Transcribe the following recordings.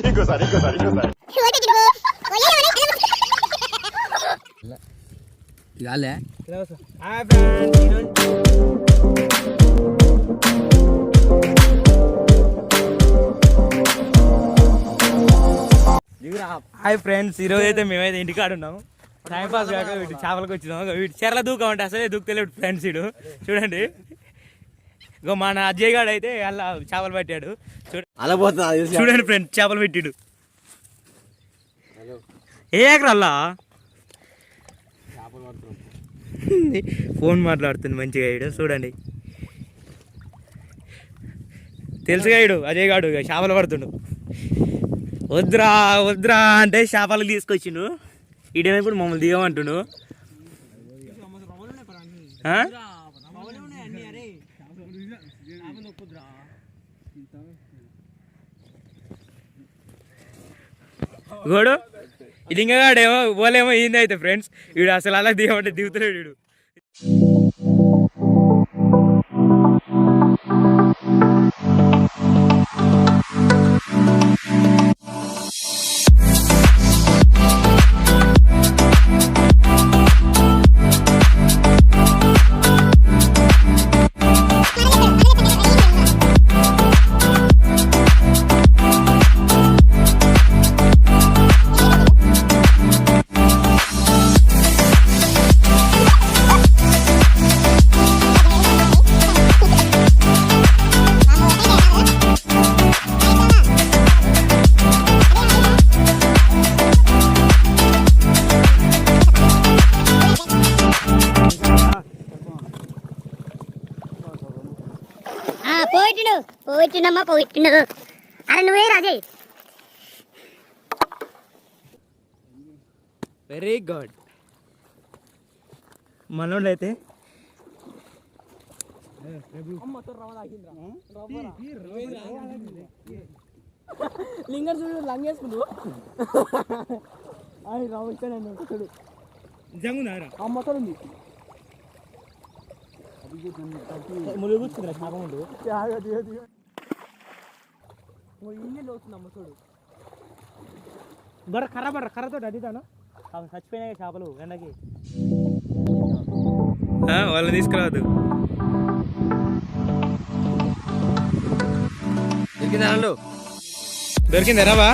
ఇంకోసారి ఇవాళే hi friends, ఈరోజు అయితే మేమైతే ఇంటికాడ ఉన్నాము. టైం పాస్ కాక వీటి చేపలకు వచ్చినాము. వీటి చెరల దూకం అంటే అసలే దూకుతలేడు ఫ్రెండ్స్. ఇడు చూడండి, ఇగో మన అజయ్ గాడు అయితే అలా చేపలు పట్టాడు. చూడండి ఫ్రెండ్స్, చేపలు పెట్టిడు. ఏ ఎకరల్లా ఫోన్ మాట్లాడుతుంది మంచిగా. ఇడు చూడండి, తెలుసుగా ఇడు అజయ్ గాడు చేపలు పడుతుండు. వద్దురా వద్దురా అంటే చేపలు తీసుకొచ్చిండు. ఈడేమో ఇప్పుడు మమ్మల్ని దిగమంటుండు. గోడు ఇది ఇంకా గాడేమో పోలేమో ఏంది అయితే ఫ్రెండ్స్. వీడు అసలు అలా దిగమంటే దిగుతున్నాడు వీడు. పోయిట్టునమ్మా పోయిట్టు. అరే నువ్వే రాజయ్. Very good. మనోళ్ళు అయితే లింగర్ చూడు లంగేసుకుంటు అది రావు ఇచ్చాడు. నిజంగా అమ్మతో ఉంది. ములుగు కూర్చుందిరా చేప ముందు. ఇల్లు వస్తుంది అమ్మతోడు. కర్రతో అడిగాను. చచ్చిపోయినాయి చేపలు ఎండకి. వాళ్ళని తీసుకురావద్దు. దొరికింది రావా?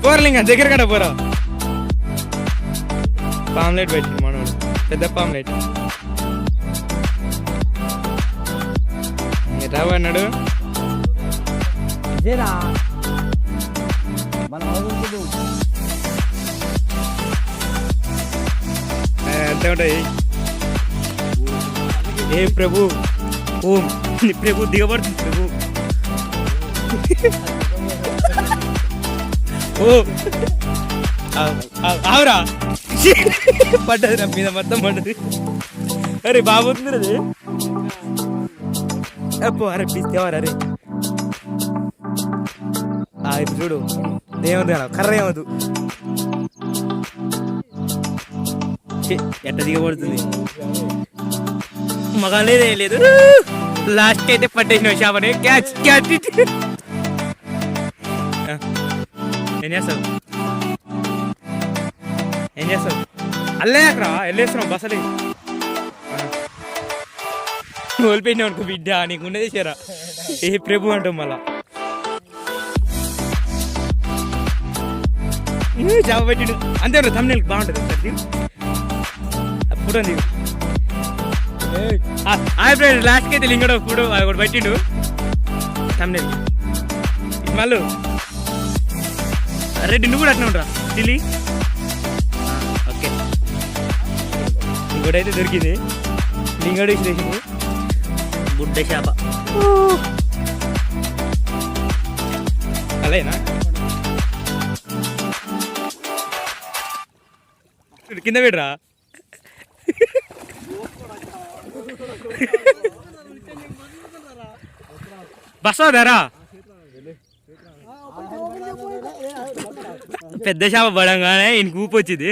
పోరలింగా దగ్గర కడ పోరా. పామ్లెట్ పెట్టింది మనోడు, పెద్ద పామ్లెట్. రావా అన్నాడు. అంతే ఉంటాయి. ఏ ప్రభు ఓం ప్రభు దిగబడుతుంది ప్రభు. ఓ ఆవురా పడ్డది నా మీద మొత్తం పడ్డది. అరే బాగుంటుంది అది. అప్పు అరే పిస్తేవారు. అరే ఇప్పుడు చూడు ఏమవుతుంది కదా, కర్ర ఏమవుతుంది. ఎట్ట దిగబడుతుంది. మగాలేదే లేదు. లాస్ట్ అయితే పట్టేసిన చేపని. Catch catch. ఏం చేస్తావు ఏం చేస్తావు? అల్లే అక్కడ వెళ్ళేస్తున్నావు బసలే. కోల్పోయినావు అనుకో బిడ్డ, నీకు ఉన్నది చేరా. ఏ ప్రభు అంటాం మళ్ళా. చేప పెట్టిడు అంతే. తమ్ముళ్ళకి బాగుంటుంది సార్. అప్పుడు అంది లాస్ట్కి అయితే లింగడు ఇప్పుడు ఒకటి పెట్టిండు తమ్ముళ్ళకి. మళ్ళీ రెడ్డి నువ్వు కూడా అట్లా ఉంటా చిల్లి. ఓకే, ఇంకోటైతే దొరికింది. లింగడు వేసింది బుడ్డ చేప. అలానా కింద పెడరా. బస్సా ధరా పెద్ద చేప పడంగానే ఈయనకి ఊపు వచ్చింది.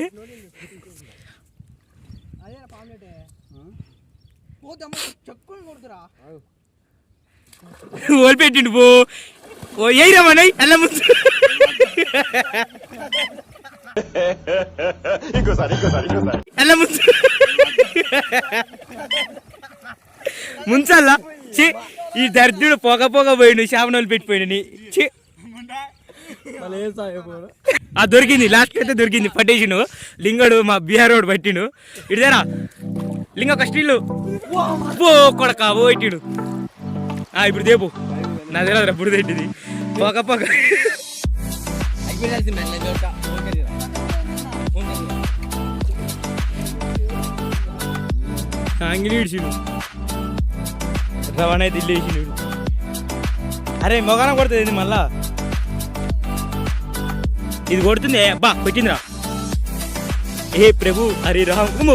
ఓడిపెట్టిండు పో. ఓ ఎయిరమ్మా అల్ల ముంచు అల్ల ముంచు ముంచల్లా చి ఈ దర్దుడు పొగ పోయిండు శాపనోళ్ళు పెట్టిపోయిండు చి ఆ దొరికింది లాస్ట్ అయితే దొరికింది పట్టేసిండు లింగడు మా బీహార్ రోడ్ పట్టిండు ఇటుదేరా లింగ ఒక స్టీల్ పో కొడక పోయిట్టిడు ఇప్పుడు దేపు నా తెలియదు ఇప్పుడు తింటిది పొగ అంగిలి ఇడిచిండు రవాణా అయితే ఇల్లు వేసిండు అరే మొగాన కొడుతుంది మళ్ళా ఇది కొడుతుంది అబ్బా పెట్టిందిరా ఏ ప్రభు హరి రామ్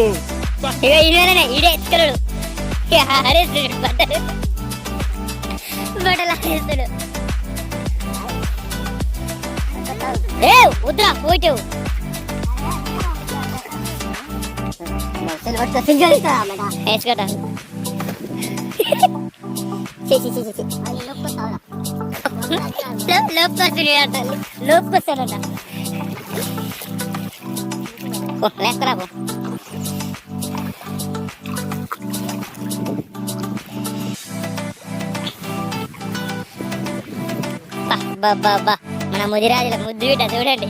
వద్దురా పోయిటావు వేసుకోటా లోపుకొస్తాడట లేకరా బాబా మన ముదిరాజుల ముద్దు బిడ్డ చూడండి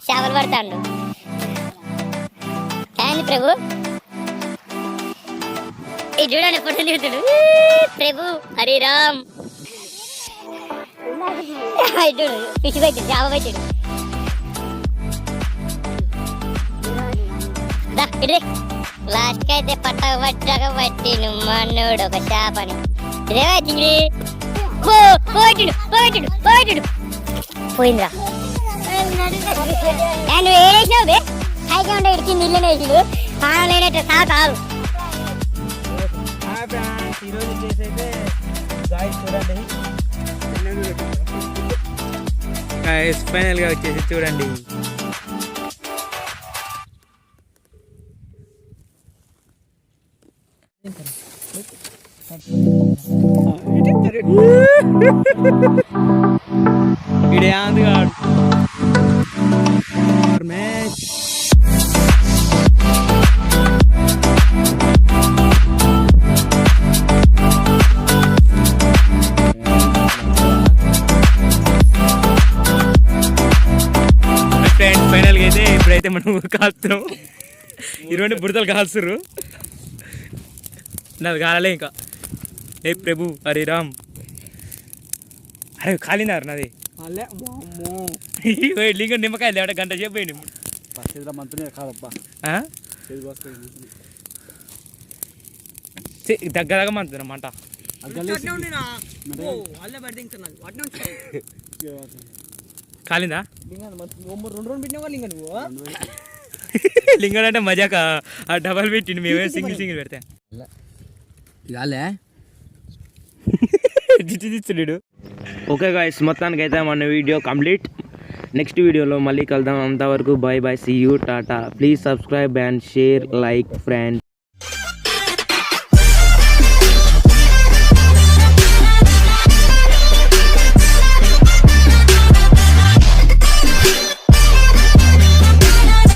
చేపలు పడతాడు ఏంది ప్రభు ఇది చూడండి ఫోటో దిగుతాడు ప్రభు హరిరామ్ చూడు పిచ్చి పెట్టాడు చేప పెట్టాడు లాస్ట్ కి అయితే పట్టక మనోడు ఒక చేపని ఇదే వచ్చింది పోయిందిరా నువ్వు వేసినావు బే హైగా ఉండే ఇడికి నీళ్ళు వేసిడు పానం లేనట్టు సా కాదు ఈరోజు చేసైతే చూడండి ఫైనల్ గా వచ్చేసి చూడండి ఇడే ఆందుగాడు మ్యాచ్ ఫైనల్గా అయితే ఇప్పుడైతే మనం కాస్తున్నాం ఇటువంటి బుడతలు కాల్చురు నాది కాలలే ఇంకా ఏ ప్రభు హరిరామ్ అరే కాలినారు నాది లింగ నిమ్మకాయలు లేవట గంట సేపు పోయింది దగ్గర మంతున్నా మంట కాలిందా లింగడు అంటే మజాక ఆ డబల్ పెట్టిండు మేమే సింగిల్ పెడతా జిచ్చుడు ఓకే గాయ్స్ మొత్తానికి అయితే మన వీడియో కంప్లీట్ నెక్స్ట్ వీడియోలో మళ్ళీ కలుద్దాం అంతవరకు బాయ్ బాయ్ సీ యూ టాటా please subscribe and share like friends